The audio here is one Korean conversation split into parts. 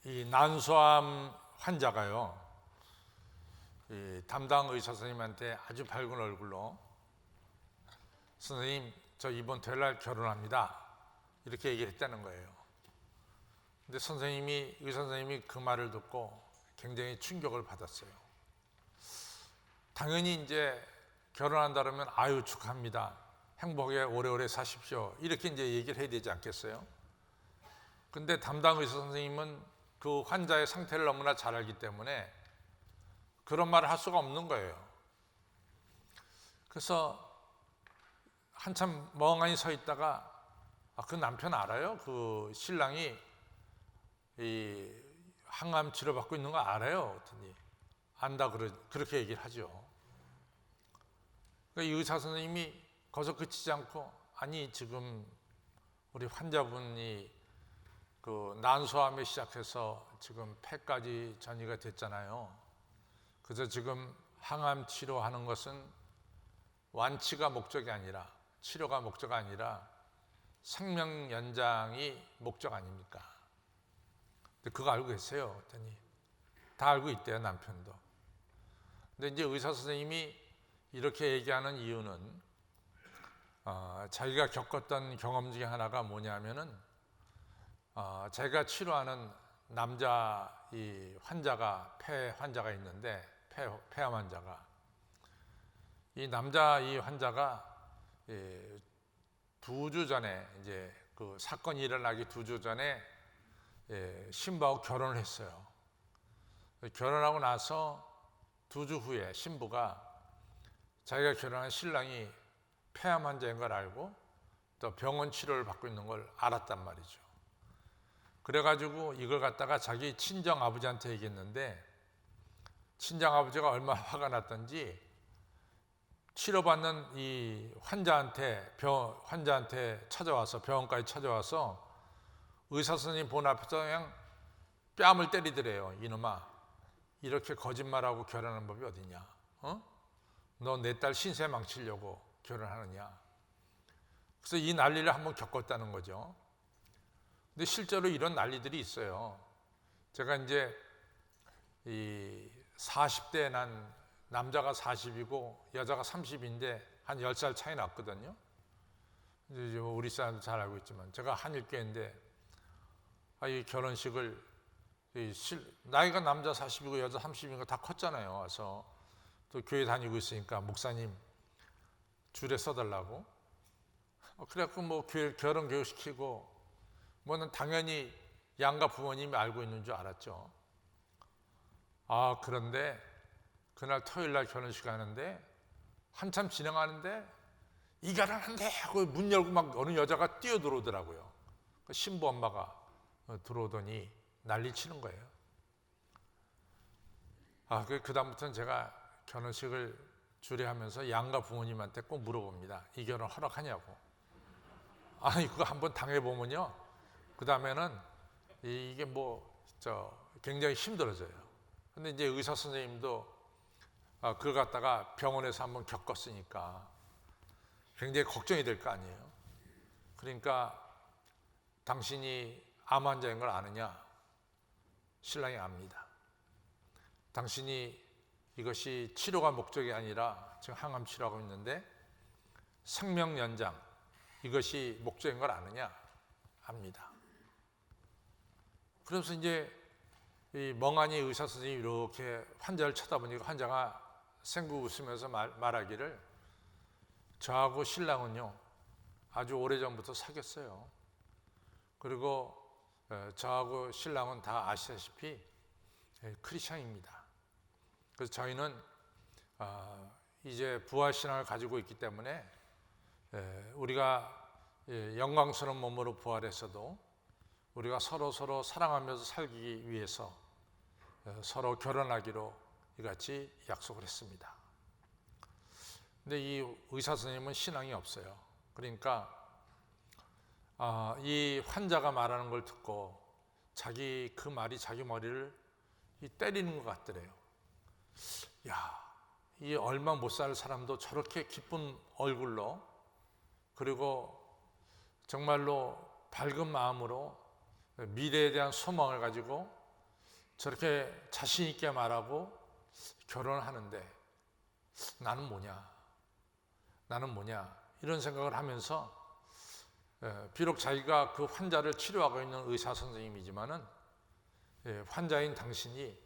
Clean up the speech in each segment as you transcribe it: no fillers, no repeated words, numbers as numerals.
이 난소암 환자가요, 이 담당 의사 선생님한테 아주 밝은 얼굴로 선생님, 저 이번 토요일 날 결혼합니다, 이렇게 얘기를 했다는 거예요. 근데 의사 선생님이 그 말을 듣고 굉장히 충격을 받았어요. 당연히 이제 결혼한다 그러면 아유 축하합니다, 행복하게 오래오래 사십시오, 이렇게 이제 얘기를 해야 되지 않겠어요? 근데 담당 의사 선생님은 그 환자의 상태를 너무나 잘 알기 때문에 그런 말을 할 수가 없는 거예요. 그래서 한참 멍하니 서 있다가 그 남편 알아요? 그 신랑이 이 항암 치료받고 있는 거 알아요? 그랬더니 안다 그렇게 얘기를 하죠. 그러니까 이 의사 선생님이 거기서 그치지 않고, 아니 지금 우리 환자분이 그 난소암에 시작해서 지금 폐까지 전이가 됐잖아요. 그래서 지금 항암 치료하는 것은 완치가 목적이 아니라, 치료가 목적 아니라 생명 연장이 목적 아닙니까? 근데 그거 알고 계세요? 그랬더니 다 알고 있대요, 남편도. 근데 이제 의사 선생님이 이렇게 얘기하는 이유는 자기가 겪었던 경험 중에 하나가 뭐냐면은 제가 치료하는 남자 이 환자가, 폐 환자가 있는데, 폐암 환자가, 이 남자 이 환자가 2주 전에, 이제 그 사건이 일어나기 2주 전에 신부하고 결혼을 했어요. 결혼하고 나서 2주 후에 신부가 자기가 결혼한 신랑이 폐암 환자인 걸 알고 또 병원 치료를 받고 있는 걸 알았단 말이죠. 그래가지고 이걸 갖다가 자기 친정 아버지한테 얘기했는데, 친정 아버지가 얼마나 화가 났던지 치료받는 이 환자한테 찾아와서, 병원까지 찾아와서 의사 선생님 본 앞에서 그냥 뺨을 때리더래요. 이놈아, 이렇게 거짓말하고 결혼하는 법이 어디냐? 너 내 딸 신세 망치려고 결혼하느냐? 그래서 이 난리를 한번 겪었다는 거죠. 근데 실제로 이런 난리들이 있어요. 제가 이제 이 40대 난 남자가 40이고 여자가 30인데 한 10살 차이 났거든요. 이제 우리 사람도 잘 알고 있지만, 제가 한일교회인데 이 결혼식을 나이가 남자 40이고 여자 30이고 다 컸잖아요. 와서 또 교회 다니고 있으니까 목사님 줄에 서달라고. 그래갖고 뭐 결혼 교육 시키고, 뭐는 당연히 양가 부모님이 알고 있는 줄 알았죠. 그런데 그날 토요일 날 결혼식 하는데 한참 진행하는데 이 결혼한대 하고 문 열고 막 어느 여자가 뛰어들어오더라고요. 신부 엄마가 들어오더니 난리 치는 거예요. 그 다음부터는 제가 결혼식을 주례하면서 양가 부모님한테 꼭 물어봅니다. 이 결혼 허락하냐고. 그거 한번 당해보면요, 그 다음에는 이게 굉장히 힘들어져요. 근데 이제 의사 선생님도 그걸 갖다가 병원에서 한번 겪었으니까 굉장히 걱정이 될 거 아니에요. 그러니까 당신이 암 환자인 걸 아느냐? 신랑이 압니다. 당신이 이것이 치료가 목적이 아니라 지금 항암 치료하고 있는데 생명 연장, 이것이 목적인 걸 아느냐? 압니다. 그래서 이제 이 멍하니 의사 선생님이 이렇게 환자를 쳐다보니까 환자가 생부 웃으면서 말하기를, 저하고 신랑은요 아주 오래전부터 사귀었어요. 그리고 저하고 신랑은 다 아시다시피 크리스천입니다. 그래서 저희는 이제 부활신앙을 가지고 있기 때문에 우리가 영광스러운 몸으로 부활했어도 우리가 서로 사랑하면서 살기 위해서 서로 결혼하기로 이같이 약속을 했습니다. 근데 이 의사 선생님은 신앙이 없어요. 그러니까 이 환자가 말하는 걸 듣고 그 말이 자기 머리를 때리는 것 같더래요. 이 얼마 못 살 사람도 저렇게 기쁜 얼굴로, 그리고 정말로 밝은 마음으로 미래에 대한 소망을 가지고 저렇게 자신 있게 말하고 결혼을 하는데 나는 뭐냐 이런 생각을 하면서 비록 자기가 그 환자를 치료하고 있는 의사 선생님이지만은 환자인 당신이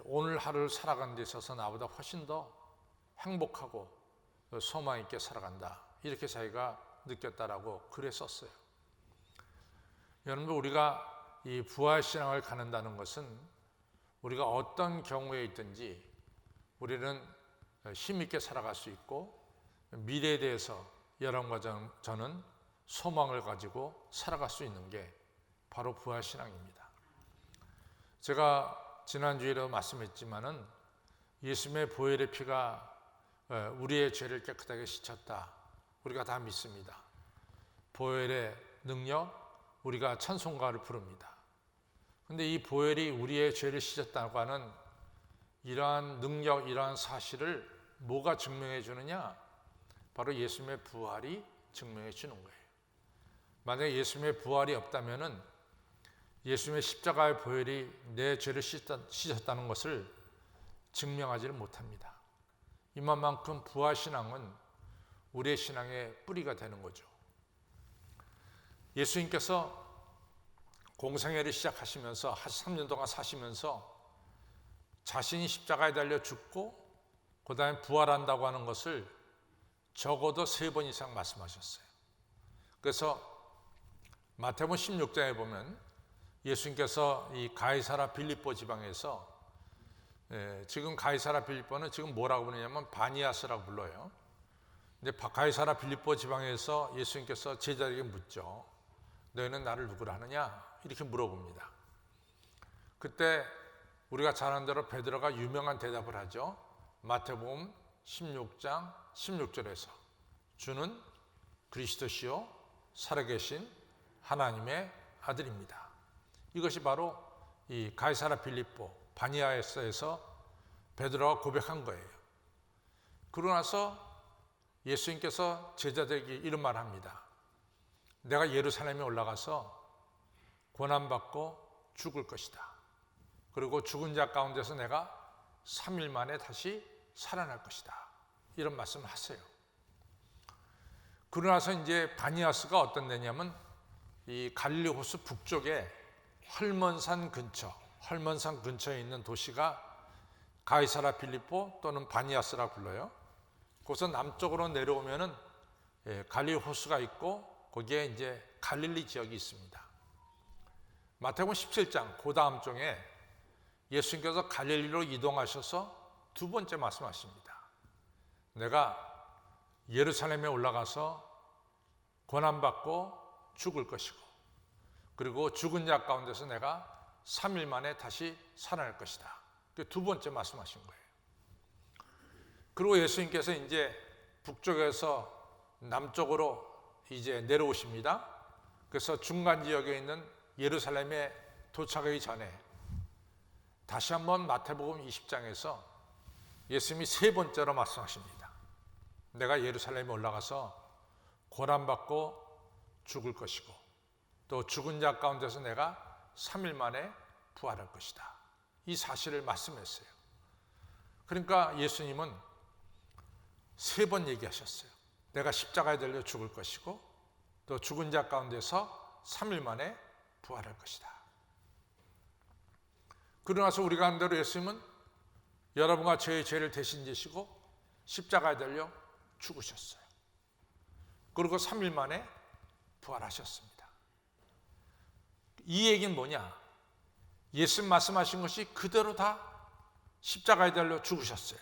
오늘 하루를 살아가는 데 있어서 나보다 훨씬 더 행복하고 소망 있게 살아간다 이렇게 자기가 느꼈다라고 글에 썼어요. 여러분, 우리가 이 부활신앙을 갖는다는 것은 우리가 어떤 경우에 있든지 우리는 힘있게 살아갈 수 있고 미래에 대해서 여러분과 저는 소망을 가지고 살아갈 수 있는 게 바로 부활신앙입니다. 제가 지난주에도 말씀했지만은 예수님의 보혈의 피가 우리의 죄를 깨끗하게 씻었다. 우리가 다 믿습니다. 보혈의 능력, 우리가 찬송가를 부릅니다. 그런데 이 보혈이 우리의 죄를 씻었다고 하는 이러한 능력, 이러한 사실을 뭐가 증명해 주느냐? 바로 예수님의 부활이 증명해 주는 거예요. 만약에 예수님의 부활이 없다면은 예수님의 십자가의 보혈이 내 죄를 씻었다는 것을 증명하지를 못합니다. 이만큼 부활신앙은 우리의 신앙의 뿌리가 되는 거죠. 예수님께서 공생애를 시작하시면서 3년 동안 사시면서 자신이 십자가에 달려 죽고 그 다음에 부활한다고 하는 것을 적어도 3번 이상 말씀하셨어요. 그래서 마태복음 16장에 보면 예수님께서 이 가이사라 빌립보 지방에서 지금 가이사라 빌립보는 지금 뭐라고 부르냐면 바니아스라고 불러요. 근데 가이사라 빌립보 지방에서 예수님께서 제자들에게 묻죠. 너희는 나를 누구라 하느냐? 이렇게 물어봅니다. 그때 우리가 잘 아는 대로 베드로가 유명한 대답을 하죠. 마태복음 16장 16절에서 주는 그리스도시요 살아계신 하나님의 아들입니다. 이것이 바로 이 가이사라 빌립보 바니아에서 베드로가 고백한 거예요. 그러고 나서 예수님께서 제자들에게 이런 말을 합니다. 내가 예루살렘에 올라가서 고난받고 죽을 것이다. 그리고 죽은 자 가운데서 내가 3일 만에 다시 살아날 것이다. 이런 말씀을 하세요. 그러고 나서 이제 바니아스가 어떤 데냐면 이 갈릴리 호수 북쪽에 헐몬산 근처에 있는 도시가 가이사라 빌립보 또는 바니아스라 불러요. 거기서 남쪽으로 내려오면은 갈릴리 호수가 있고 거기에 이제 갈릴리 지역이 있습니다. 마태복음 17장 그 다음 장에 예수님께서 갈릴리로 이동하셔서 2번째 말씀하십니다. 내가 예루살렘에 올라가서 고난받고 죽을 것이고 그리고 죽은 자 가운데서 내가 3일 만에 다시 살아날 것이다. 2번째 말씀하신 거예요. 그리고 예수님께서 이제 북쪽에서 남쪽으로 이제 내려오십니다. 그래서 중간 지역에 있는 예루살렘에 도착하기 전에 다시 한번 마태복음 20장에서 예수님이 3번째로 말씀하십니다. 내가 예루살렘에 올라가서 고난받고 죽을 것이고 또 죽은 자 가운데서 내가 3일 만에 부활할 것이다. 이 사실을 말씀했어요. 그러니까 예수님은 3번 얘기하셨어요. 내가 십자가에 달려 죽을 것이고 또 죽은 자 가운데서 3일 만에 부활할 것이다. 그러고 나서 우리가 한 대로 예수님은 여러분과 저의 죄를 대신 지시고 십자가에 달려 죽으셨어요. 그리고 3일 만에 부활하셨습니다. 이 얘기는 뭐냐? 예수님 말씀하신 것이 그대로 다 십자가에 달려 죽으셨어요.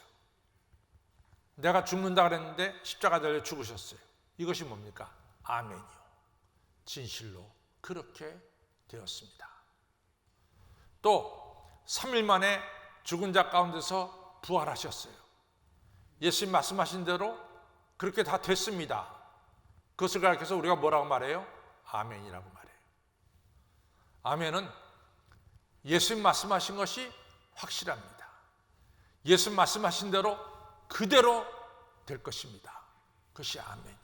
내가 죽는다 그랬는데 십자가에 달려 죽으셨어요. 이것이 뭡니까? 아멘이요. 진실로 그렇게 되었습니다. 또 3일 만에 죽은 자 가운데서 부활하셨어요. 예수님 말씀하신 대로 그렇게 다 됐습니다. 그것을 가르쳐서 우리가 뭐라고 말해요? 아멘이라고 말해요. 아멘은 예수님 말씀하신 것이 확실합니다. 예수님 말씀하신 대로 그대로 될 것입니다. 그것이 아멘이에요.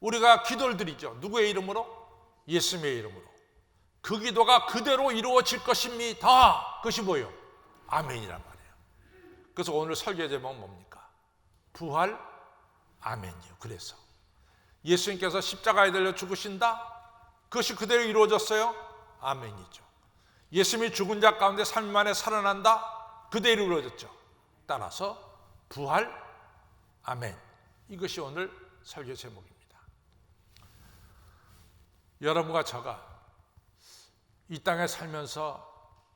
우리가 기도를 드리죠. 누구의 이름으로? 예수님의 이름으로. 그 기도가 그대로 이루어질 것입니다. 그것이 뭐예요? 아멘이란 말이에요. 그래서 오늘 설교 제목은 뭡니까? 부활 아멘이요. 그래서 예수님께서 십자가에 달려 죽으신다? 그것이 그대로 이루어졌어요? 아멘이죠. 예수님이 죽은 자 가운데 3일 만에 살아난다? 그대로 이루어졌죠. 따라서 부활 아멘. 이것이 오늘 설교 제목입니다. 여러분과 저가 이 땅에 살면서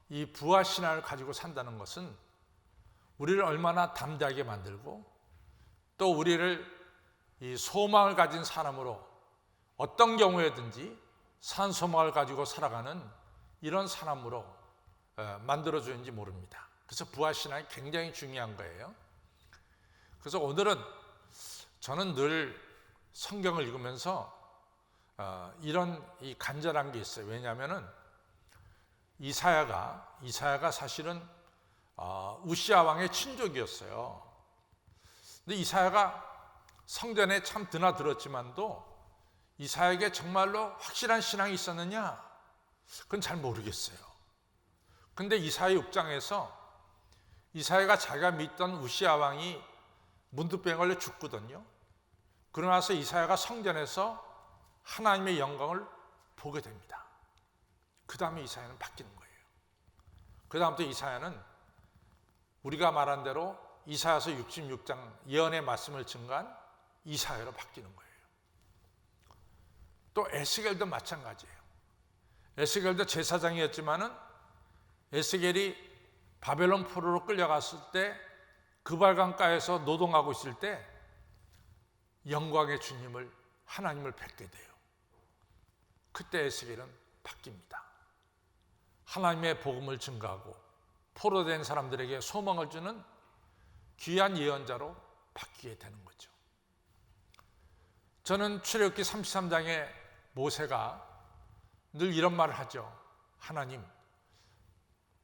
이 부활 신앙을 가지고 산다는 것은 우리를 얼마나 담대하게 만들고 또 우리를 이 소망을 가진 사람으로 어떤 경우에든지 산 소망을 가지고 살아가는 이런 사람으로 만들어주는지 모릅니다. 그래서 부활 신앙이 굉장히 중요한 거예요. 그래서 오늘은 저는 늘 성경을 읽으면서 이런 이 간절한 게 있어요. 왜냐하면은 이사야가 사실은 우시아 왕의 친족이었어요. 근데 이사야가 성전에 참 드나들었지만도 이사야에게 정말로 확실한 신앙이 있었느냐? 그건 잘 모르겠어요. 근데 이사야 6장에서 이사야가 자기가 믿던 우시아 왕이 문둥병 걸려 죽거든요. 그러고 나서 이사야가 성전에서 하나님의 영광을 보게 됩니다. 그 다음에 이사야는 바뀌는 거예요. 그 다음부터 이사야는 우리가 말한 대로 이사야서 66장 예언의 말씀을 증거한 이사야로 바뀌는 거예요. 또 에스겔도 마찬가지예요. 에스겔도 제사장이었지만은 에스겔이 바벨론 포로로 끌려갔을 때 그발강가에서 노동하고 있을 때 영광의 주님을 하나님을 뵙게 돼요. 그때 에스겔은 바뀝니다. 하나님의 복음을 증거하고 포로된 사람들에게 소망을 주는 귀한 예언자로 바뀌게 되는 거죠. 저는 출애굽기 33장에 모세가 늘 이런 말을 하죠. 하나님,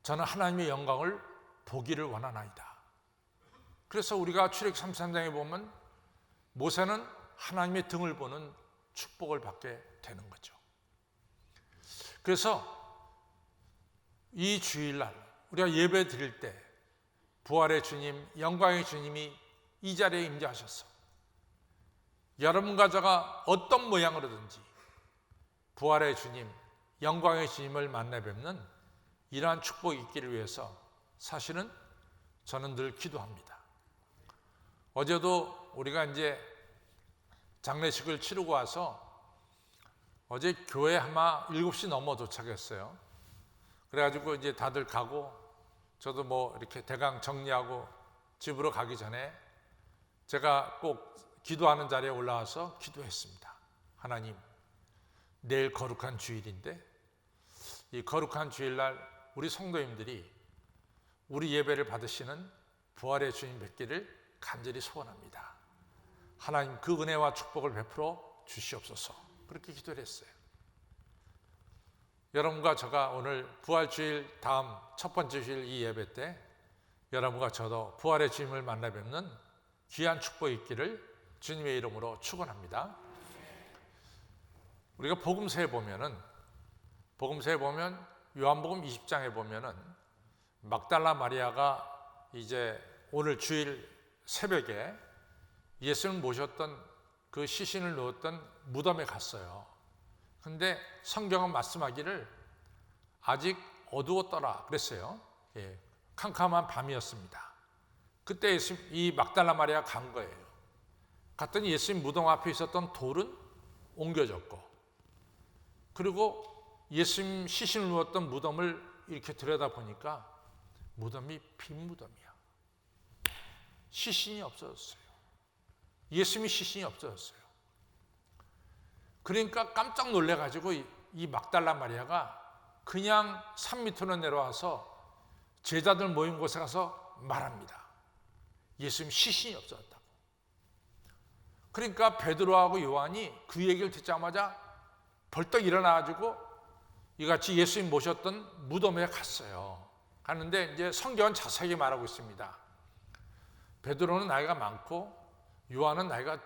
저는 하나님의 영광을 보기를 원하나이다. 그래서 우리가 출애굽기 33장에 보면 모세는 하나님의 등을 보는 축복을 받게 되는 거죠. 그래서 이 주일날 우리가 예배 드릴 때 부활의 주님, 영광의 주님이 이 자리에 임재하셔서 여러분과 저가 어떤 모양으로든지 부활의 주님, 영광의 주님을 만나 뵙는 이러한 축복이 있기를 위해서 사실은 저는 늘 기도합니다. 어제도 우리가 이제 장례식을 치르고 와서 어제 교회 아마 7시 넘어 도착했어요. 그래가지고 이제 다들 가고 저도 뭐 이렇게 대강 정리하고 집으로 가기 전에 제가 꼭 기도하는 자리에 올라와서 기도했습니다. 하나님, 내일 거룩한 주일인데 이 거룩한 주일날 우리 성도님들이 우리 예배를 받으시는 부활의 주님 뵙기를 간절히 소원합니다. 하나님 그 은혜와 축복을 베풀어 주시옵소서. 그렇게 기도를 했어요. 여러분과 저가 오늘 부활주일 다음 첫 번째 주일 이 예배 때 여러분과 저도 부활의 주님을 만나 뵙는 귀한 축복이 있기를 주님의 이름으로 축원합니다. 우리가 복음서에 보면 요한복음 20장에 보면은 막달라 마리아가 이제 오늘 주일 새벽에 예수를 모셨던 그 시신을 넣었던 무덤에 갔어요. 근데 성경은 말씀하기를 아직 어두웠더라 그랬어요. 캄캄한 밤이었습니다. 그때 이 막달라 마리아가 간 거예요. 갔더니 예수님 무덤 앞에 있었던 돌은 옮겨졌고, 그리고 예수님 시신을 누웠던 무덤을 이렇게 들여다보니까 무덤이 빈 무덤이야. 시신이 없어졌어요. 예수님이 시신이 없어졌어요. 그러니까 깜짝 놀래가지고 이 막달라 마리아가 그냥 산 밑으로 내려와서 제자들 모인 곳에 가서 말합니다. 예수님 시신이 없어졌다고. 그러니까 베드로하고 요한이 그 얘기를 듣자마자 벌떡 일어나가지고 이같이 예수님 모셨던 무덤에 갔어요. 가는데 이제 성경은 자세하게 말하고 있습니다. 베드로는 나이가 많고 요한은 나이가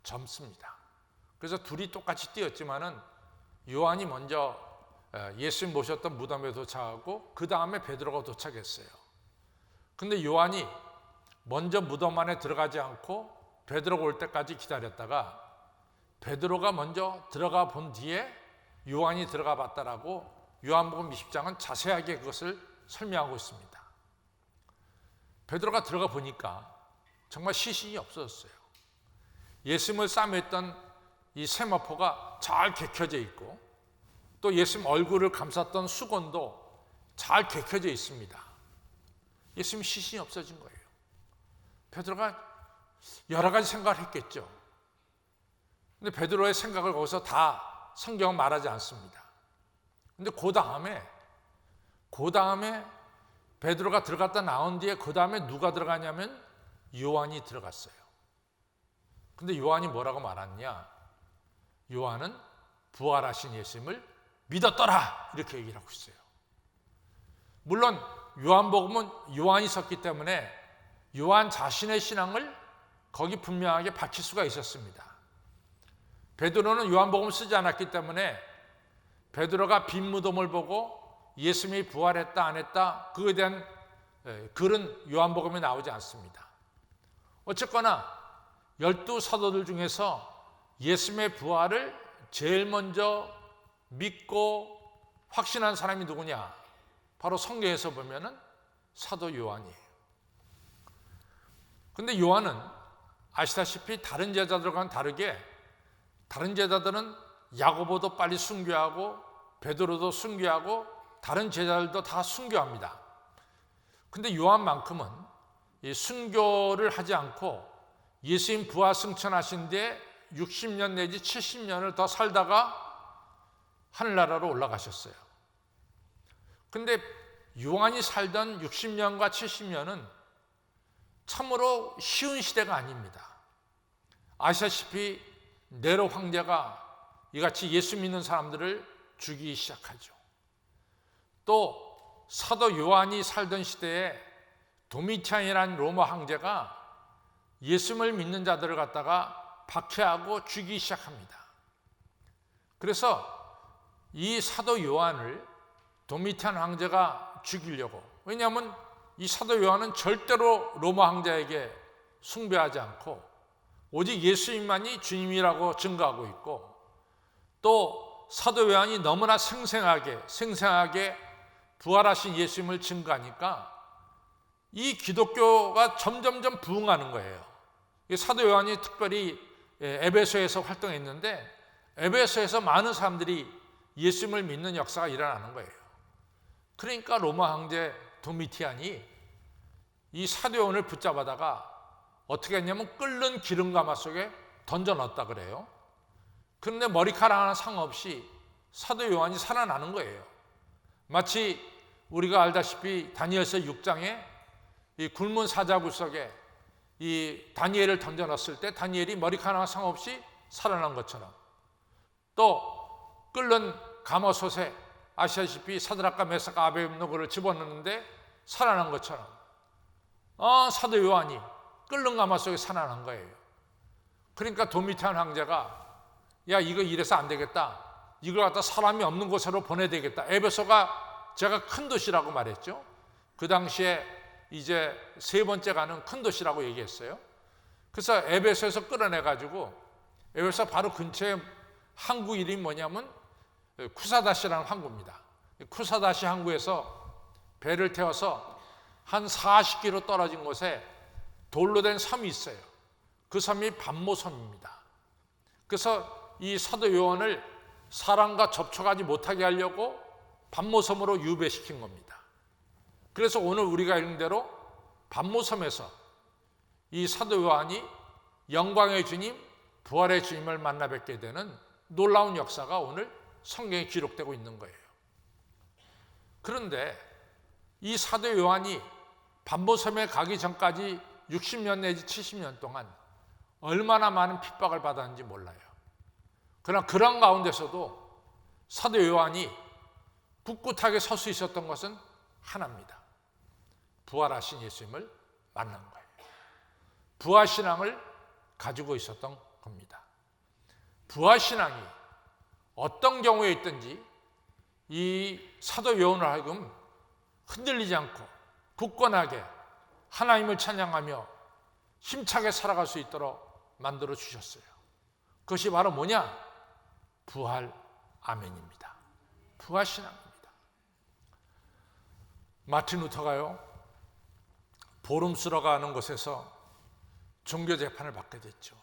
젊습니다. 그래서 둘이 똑같이 뛰었지만은 요한이 먼저 예수님 모셨던 무덤에 도착하고 그 다음에 베드로가 도착했어요. 근데 요한이 먼저 무덤 안에 들어가지 않고 베드로가 올 때까지 기다렸다가 베드로가 먼저 들어가 본 뒤에 요한이 들어가 봤다라고 요한복음 20장은 자세하게 그것을 설명하고 있습니다. 베드로가 들어가 보니까 정말 시신이 없어졌어요. 예수님을 싸맸던 이 세마포가 잘 개켜져 있고 또 예수님 얼굴을 감쌌던 수건도 잘 개켜져 있습니다. 예수님 시신이 없어진 거예요. 베드로가 여러 가지 생각을 했겠죠. 근데 베드로의 생각을 거기서 다 성경은 말하지 않습니다. 근데 그 다음에 베드로가 들어갔다 나온 뒤에 그 다음에 누가 들어가냐면 요한이 들어갔어요. 근데 요한이 뭐라고 말하느냐? 요한은 부활하신 예수님을 믿었더라 이렇게 얘기를 하고 있어요. 물론 요한복음은 요한이 썼기 때문에 요한 자신의 신앙을 거기 분명하게 밝힐 수가 있었습니다. 베드로는 요한복음을 쓰지 않았기 때문에 베드로가 빈 무덤을 보고 예수님이 부활했다 안 했다 그에 대한 글은 요한복음에 나오지 않습니다. 어쨌거나 12 사도들 중에서 예수님의 부활을 제일 먼저 믿고 확신한 사람이 누구냐? 바로 성경에서 보면은 사도 요한이에요. 근데 요한은 아시다시피 다른 제자들과는 다르게 다른 제자들은 야고보도 빨리 순교하고 베드로도 순교하고 다른 제자들도 다 순교합니다. 근데 요한만큼은 이 순교를 하지 않고 예수님 부활 승천하신 뒤에 60년 내지 70년을 더 살다가 하늘나라로 올라가셨어요. 근데 요한이 살던 60년과 70년은 참으로 쉬운 시대가 아닙니다. 아시다시피 네로 황제가 이같이 예수 믿는 사람들을 죽이기 시작하죠. 또 사도 요한이 살던 시대에 도미티안이라는 로마 황제가 예수님을 믿는 자들을 갖다가 박해하고 죽이기 시작합니다. 그래서 이 사도 요한을 도미티안 황제가 죽이려고, 왜냐하면 이 사도 요한은 절대로 로마 황제에게 숭배하지 않고 오직 예수님만이 주님이라고 증거하고 있고, 또 사도 요한이 너무나 생생하게 부활하신 예수님을 증거하니까 이 기독교가 점점점 부흥하는 거예요. 사도 요한이 특별히 에베소에서 활동했는데 에베소에서 많은 사람들이 예수님을 믿는 역사가 일어나는 거예요. 그러니까 로마 황제 도미티안이 이 사도 요한을 붙잡아다가 어떻게 했냐면 끓는 기름가마 속에 던져 넣었다 그래요. 그런데 머리카락 하나 상관없이 사도 요한이 살아나는 거예요. 마치 우리가 알다시피 다니엘서 6장에 이 굶은 사자굴 속에 이 다니엘을 던져 넣었을 때 다니엘이 머리카락 하나 상관없이 살아난 것처럼, 또 끓는 가마솥에 아시다시피 사드락과 메삭과 아베드노고를 집어넣는데 살아난 것처럼 사도 요한이 끓는 가마 속에 살아난 거예요. 그러니까 도미티안 황제가 야 이거 이래서 안 되겠다, 이걸 갖다 사람이 없는 곳으로 보내야 되겠다. 에베소가 제가 큰 도시라고 말했죠. 그 당시에 이제 세 번째 가는 큰 도시라고 얘기했어요. 그래서 에베소에서 끌어내가지고 에베소 바로 근처에 항구 이름이 뭐냐면 쿠사다시라는 항구입니다. 쿠사다시 항구에서 배를 태워서 한 40km 떨어진 곳에 돌로 된 섬이 있어요. 그 섬이 반모섬입니다. 그래서 이 사도 요한을 사람과 접촉하지 못하게 하려고 반모섬으로 유배시킨 겁니다. 그래서 오늘 우리가 읽은 대로 반모섬에서 이 사도 요한이 영광의 주님, 부활의 주님을 만나 뵙게 되는 놀라운 역사가 오늘 성경에 기록되고 있는 거예요. 그런데 이 사도 요한이 반모섬에 가기 전까지 60년 내지 70년 동안 얼마나 많은 핍박을 받았는지 몰라요. 그러나 그런 가운데서도 사도 요한이 굳굳하게 설 수 있었던 것은 하나입니다. 부활하신 예수님을 만난 거예요. 부활신앙을 가지고 있었던 겁니다. 부활신앙이 어떤 경우에 있든지 이 사도 요한을 하여금 흔들리지 않고 굳건하게 하나님을 찬양하며 힘차게 살아갈 수 있도록 만들어 주셨어요. 그것이 바로 뭐냐? 부활 아멘입니다. 부활 신앙입니다. 마틴 루터가요, 보름 쓰러 가는 곳에서 종교 재판을 받게 됐죠.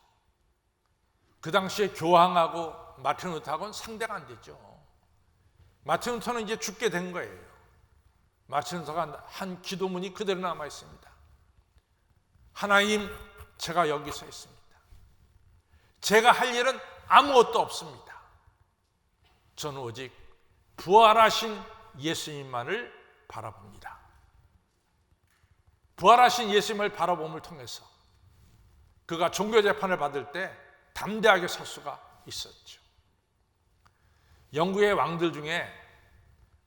그 당시에 교황하고 마틴 루터하고는 상대가 안 되죠. 마틴 루터는 이제 죽게 된 거예요. 마틴 루터가 한 기도문이 그대로 남아 있습니다. 하나님, 제가 여기 서 있습니다. 제가 할 일은 아무것도 없습니다. 저는 오직 부활하신 예수님만을 바라봅니다. 부활하신 예수님을 바라봄을 통해서 그가 종교재판을 받을 때 담대하게 설 수가 있었죠. 영국의 왕들 중에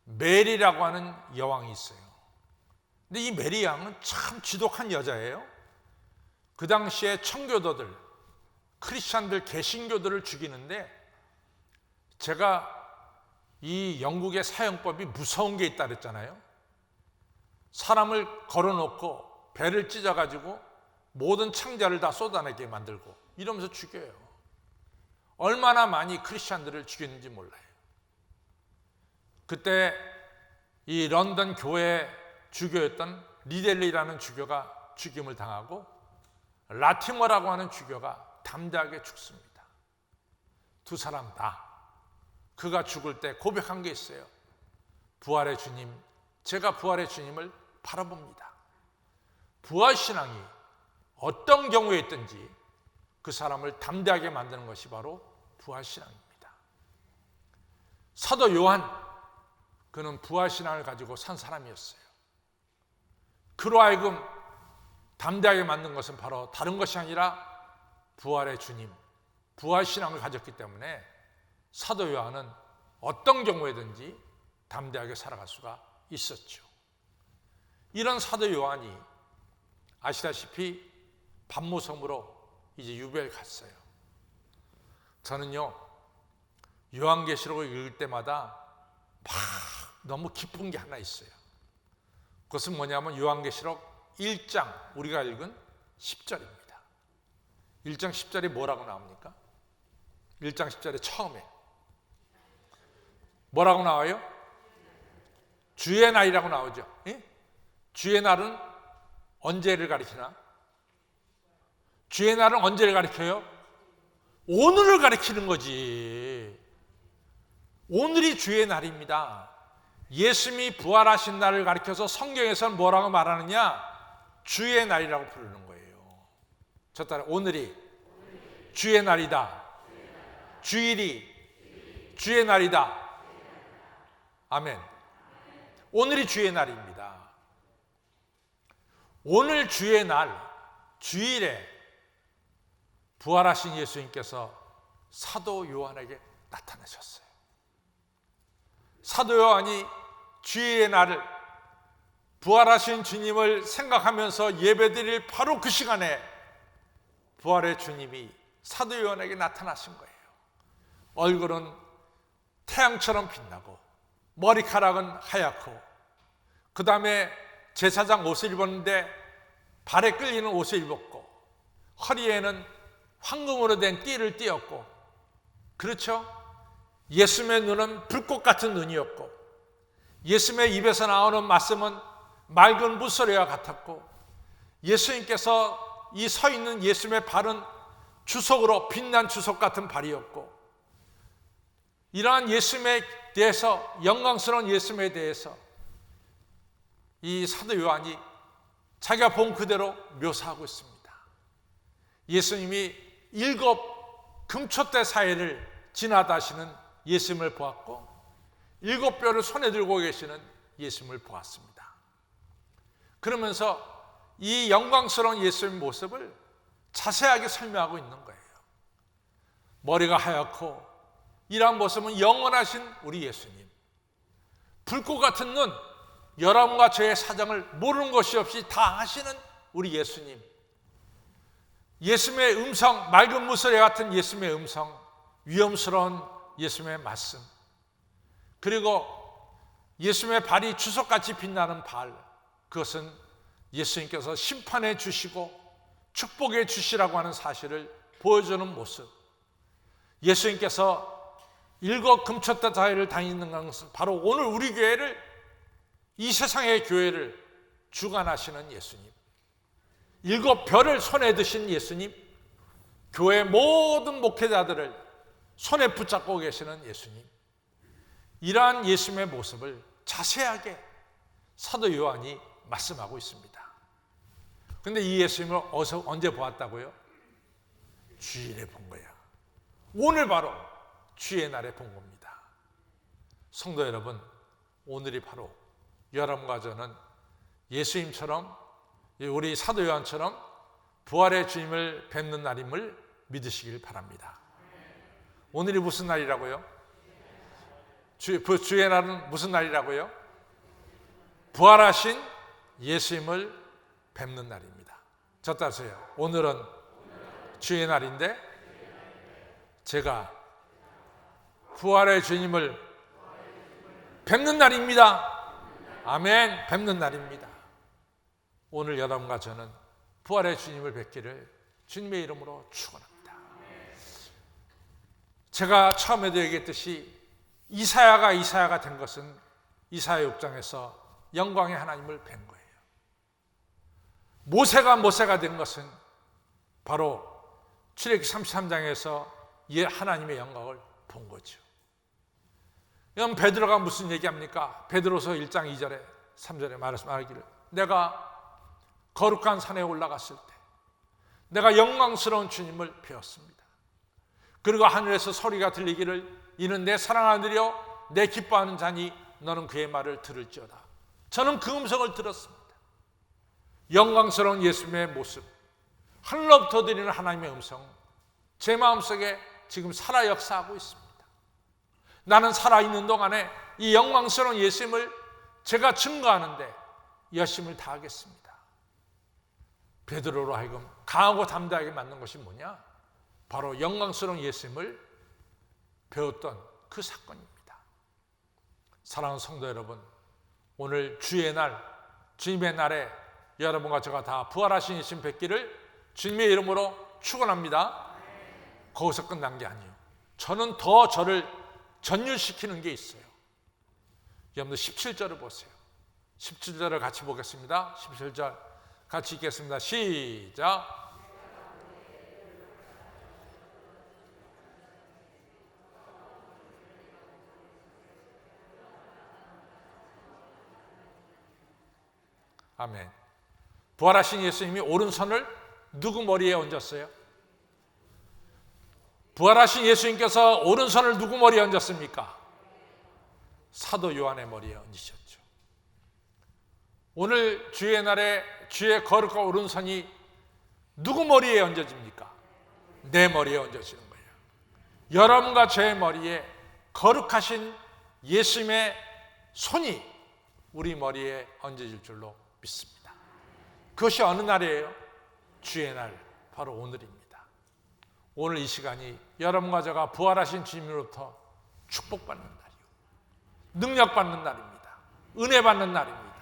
메리라고 하는 여왕이 있어요. 근데 이 메리 왕은 참 지독한 여자예요. 그 당시에 청교도들, 크리스찬들, 개신교들을 죽이는데, 제가 이 영국의 사형법이 무서운 게 있다 그랬잖아요. 사람을 걸어놓고 배를 찢어가지고 모든 창자를 다 쏟아내게 만들고 이러면서 죽여요. 얼마나 많이 크리스찬들을 죽였는지 몰라요. 그때 이 런던 교회 주교였던 리델리라는 주교가 죽임을 당하고 라티머라고 하는 주교가 담대하게 죽습니다. 두 사람 다 그가 죽을 때 고백한 게 있어요. 부활의 주님, 제가 부활의 주님을 바라봅니다. 부활신앙이 어떤 경우에 있든지 그 사람을 담대하게 만드는 것이 바로 부활신앙입니다. 사도 요한, 그는 부활신앙을 가지고 산 사람이었어요. 그로 하여금 담대하게 만든 것은 바로 다른 것이 아니라 부활의 주님, 부활신앙을 가졌기 때문에 사도 요한은 어떤 경우에든지 담대하게 살아갈 수가 있었죠. 이런 사도 요한이 아시다시피 반모섬으로 이제 유배를 갔어요. 저는요, 요한계시록을 읽을 때마다 막 너무 기쁜 게 하나 있어요. 그것은 뭐냐면 요한계시록 1장, 우리가 읽은 10절입니다. 1장 10절이 뭐라고 나옵니까? 1장 10절의 처음에 뭐라고 나와요? 주의 날이라고 나오죠. 예? 주의 날은 언제를 가리키나? 주의 날은 언제를 가리켜요? 오늘을 가리키는 거지. 오늘이 주의 날입니다. 예수님이 부활하신 날을 가리켜서 성경에서는 뭐라고 말하느냐? 주의 날이라고 부르는 거예요. 저 따라 오늘이 주의 날이다. 주일이 주의 날이다. 아멘. 오늘이 주의 날입니다. 오늘 주의 날, 주일에 부활하신 예수님께서 사도 요한에게 나타나셨어요. 사도 요한이 주일의 날을, 부활하신 주님을 생각하면서 예배드릴 바로 그 시간에 부활의 주님이 사도 요한에게 나타나신 거예요. 얼굴은 태양처럼 빛나고 머리카락은 하얗고, 그 다음에 제사장 옷을 입었는데 발에 끌리는 옷을 입었고, 허리에는 황금으로 된 띠를 띠었고, 그렇죠? 예수님의 눈은 불꽃 같은 눈이었고, 예수님의 입에서 나오는 말씀은 맑은 물소리와 같았고, 예수님께서 이 서 있는 예수님의 발은 주석으로 빛난 주석 같은 발이었고, 이러한 예수님에 대해서, 영광스러운 예수님에 대해서 이 사도 요한이 자기가 본 그대로 묘사하고 있습니다. 예수님이 7 금초대 사이를 지나다시는 예수님을 보았고, 7 뼈를 손에 들고 계시는 예수님을 보았습니다. 그러면서 이 영광스러운 예수님의 모습을 자세하게 설명하고 있는 거예요. 머리가 하얗고, 이러한 모습은 영원하신 우리 예수님, 불꽃 같은 눈, 여러분과 저의 사정을 모르는 것이 없이 다 아시는 우리 예수님, 예수님의 음성, 맑은 물소리 같은 예수님의 음성, 위험스러운 예수님의 말씀, 그리고 예수님의 발이 주석같이 빛나는 발, 그것은 예수님께서 심판해 주시고 축복해 주시라고 하는 사실을 보여주는 모습. 예수님께서 일곱 금쳤다 자회를 다니는 것은 바로 오늘 우리 교회를, 이 세상의 교회를 주관하시는 예수님, 일곱 별을 손에 드신 예수님, 교회 모든 목회자들을 손에 붙잡고 계시는 예수님, 이러한 예수님의 모습을 자세하게 사도 요한이 말씀하고 있습니다. 그런데 이 예수님을 언제 보았다고요? 주일에 본 거야. 오늘 바로 주의 날에 본 겁니다. 성도 여러분, 오늘이 바로 여러분과 저는 예수님처럼, 우리 사도 요한처럼 부활의 주님을 뵙는 날임을 믿으시길 바랍니다. 오늘이 무슨 날이라고요? 주의 날은 무슨 날이라고요? 부활하신 예수님을 뵙는 날입니다. 저 따르세요. 오늘은 주의 날인데 제가 부활의 주님을 뵙는 날입니다. 아멘. 뵙는 날입니다. 오늘 여러분과 저는 부활의 주님을 뵙기를 주님의 이름으로 축원합니다. 제가 처음에도 얘기했듯이 이사야가 된 것은 이사야 6장에서 영광의 하나님을 뵌 거예요. 모세가 된 것은 바로 출애굽기 33장에서 하나님의 영광을 본 거죠. 여러분, 베드로가 무슨 얘기합니까? 베드로서 1장 2절에 3절에 말하기를, 내가 거룩한 산에 올라갔을 때 내가 영광스러운 주님을 배웠습니다. 그리고 하늘에서 소리가 들리기를, 이는 내 사랑하는 아들이요 내 기뻐하는 자니 너는 그의 말을 들을지어다. 저는 그 음성을 들었습니다. 영광스러운 예수님의 모습, 하늘로부터 들리는 하나님의 음성, 제 마음속에 지금 살아 역사하고 있습니다. 나는 살아있는 동안에 이 영광스러운 예수님을 제가 증거하는데 열심을 다하겠습니다. 베드로로 하여금 강하고 담대하게 만든 것이 뭐냐? 바로 영광스러운 예수님을 배웠던 그 사건입니다. 사랑하는 성도 여러분, 오늘 주의 날, 주님의 날에 여러분과 제가 다 부활하신 예수님 뵙기를 주님의 이름으로 축원합니다. 거기서 끝난 게 아니에요. 저는 더 저를 전율시키는 게 있어요. 여러분들 17절을 보세요. 17절을 같이 보겠습니다. 17절 같이 읽겠습니다. 시작. 아멘. 부활하신 예수님이 오른손을 누구 머리에 얹었어요? 부활하신 예수님께서 오른손을 누구 머리에 얹었습니까? 사도 요한의 머리에 얹으셨죠. 오늘 주의 날에 주의 거룩한 오른손이 누구 머리에 얹어집니까? 내 머리에 얹어지는 거예요. 여러분과 제 머리에 거룩하신 예수님의 손이 우리 머리에 얹어질 줄로 믿습니다. 그것이 어느 날이에요? 주의 날, 바로 오늘입니다. 오늘 이 시간이 여러분과 제가 부활하신 주님으로부터 축복받는 날이요, 능력받는 날입니다. 은혜 받는 날입니다.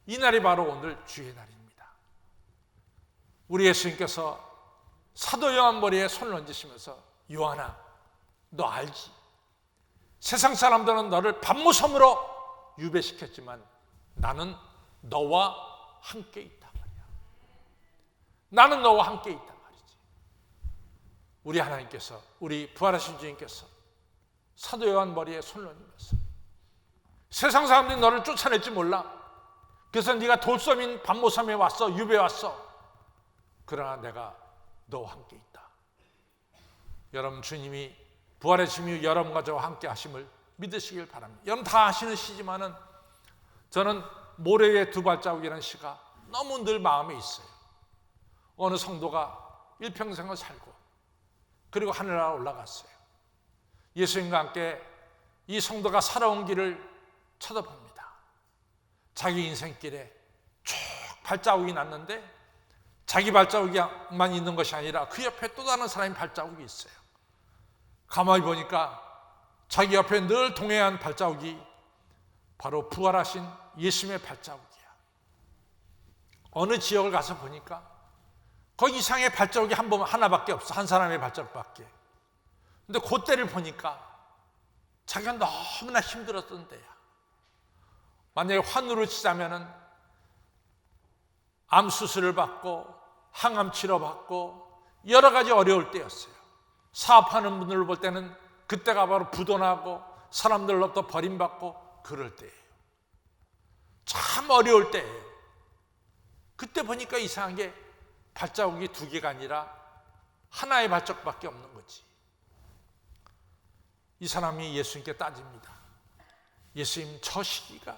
이 날이 바로 오늘 주의 날입니다. 우리 예수님께서 사도 요한 머리에 손을 얹으시면서, 요한아, 너 알지? 세상 사람들은 너를 밤무섬으로 유배시켰지만 나는 너와 함께 있단 말이야. 나는 너와 함께 있단 말이지. 우리 하나님께서, 우리 부활하신 주님께서 사도 요한 머리에 손을 얹으면서, 세상 사람들이 너를 쫓아낼지 몰라. 그래서 네가 돌섬인 밤모섬에 왔어, 유배 왔어. 그러나 내가 너와 함께 있다. 여러분, 주님이, 부활의 주님이 여러분과 저와 함께 하심을 믿으시길 바랍니다. 여러분 다 아시는 시지만은 저는 모래 위에 두 발자국이라는 시가 너무 늘 마음에 있어요. 어느 성도가 일평생을 살고 그리고 하늘나라 올라갔어요. 예수님과 함께 이 성도가 살아온 길을 쳐다봅니다. 자기 인생길에 쭉 발자국이 났는데 자기 발자국만 있는 것이 아니라 그 옆에 또 다른 사람의 발자국이 있어요. 가만히 보니까 자기 옆에 늘 동행한 발자국이 바로 부활하신 예수님의 발자국이야. 어느 지역을 가서 보니까 거기 이상의 발자국이 하나밖에 없어. 한 사람의 발자국밖에. 근데 그때를 보니까 자기가 너무나 힘들었던 때야. 만약에 환우로 치자면은 암 수술을 받고 항암 치료 받고 여러 가지 어려울 때였어요. 사업하는 분들을 볼 때는 그때가 바로 부도나고 사람들로부터 버림받고 그럴 때예요. 참 어려울 때예요. 그때 보니까 이상한 게 발자국이 2개가 아니라 하나의 발자국밖에 없는 거지. 이 사람이 예수님께 따집니다. 예수님, 저 시기가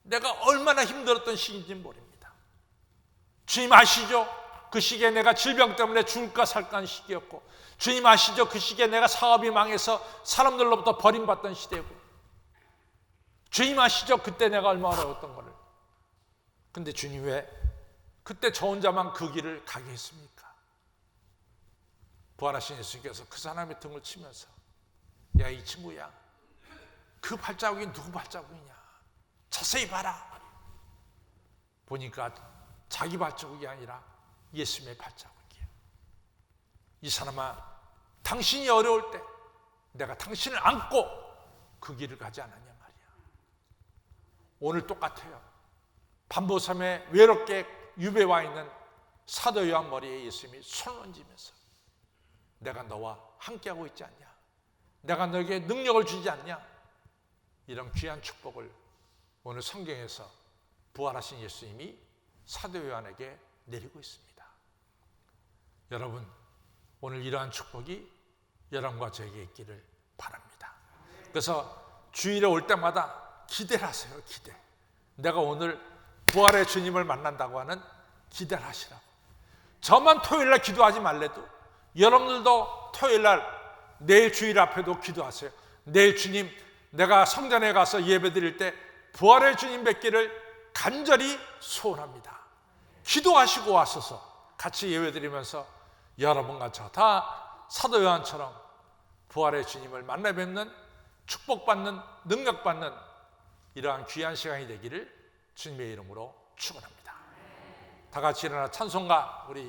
내가 얼마나 힘들었던 시기인지 모릅니다. 주님 아시죠? 그 시기에 내가 질병 때문에 죽을까 살까 하는 시기였고, 주님 아시죠? 그 시기에 내가 사업이 망해서 사람들로부터 버림받던 시대고, 주님 아시죠? 그때 내가 얼마나 어려웠던 거를. 근데 주님 왜 그때 저 혼자만 그 길을 가게 했습니까? 부활하신 예수님께서 그 사람의 등을 치면서, 야, 이 친구야, 그 발자국이 누구 발자국이냐? 자세히 봐라. 보니까 자기 발자국이 아니라 예수님의 발자국이야. 이 사람아, 당신이 어려울 때 내가 당신을 안고 그 길을 가지 않았냐 말이야. 오늘 똑같아요. 반보섬에 외롭게 유배 와 있는 사도 요한 머리에 예수님이 손을 얹으면서, 내가 너와 함께하고 있지 않냐? 내가 너에게 능력을 주지 않냐? 이런 귀한 축복을 오늘 성경에서 부활하신 예수님이 사도 요한에게 내리고 있습니다. 여러분, 오늘 이러한 축복이 여러분과 저에게 있기를 바랍니다. 그래서 주일에 올 때마다 기대를 하세요. 기대. 내가 오늘 부활의 주님을 만난다고 하는 기대를 하시라고. 저만 토요일날 기도하지 말래도 여러분들도 토요일날 내일 주일 앞에도 기도하세요. 내일 주님, 내가 성전에 가서 예배드릴 때 부활의 주님 뵙기를 간절히 소원합니다. 기도하시고 와서서 같이 예배드리면서 여러분과 저 다 사도 요한처럼 부활의 주님을 만나 뵙는, 축복받는, 능력받는 이러한 귀한 시간이 되기를 주님의 이름으로 축원합니다. 다 같이 일어나 찬송가 우리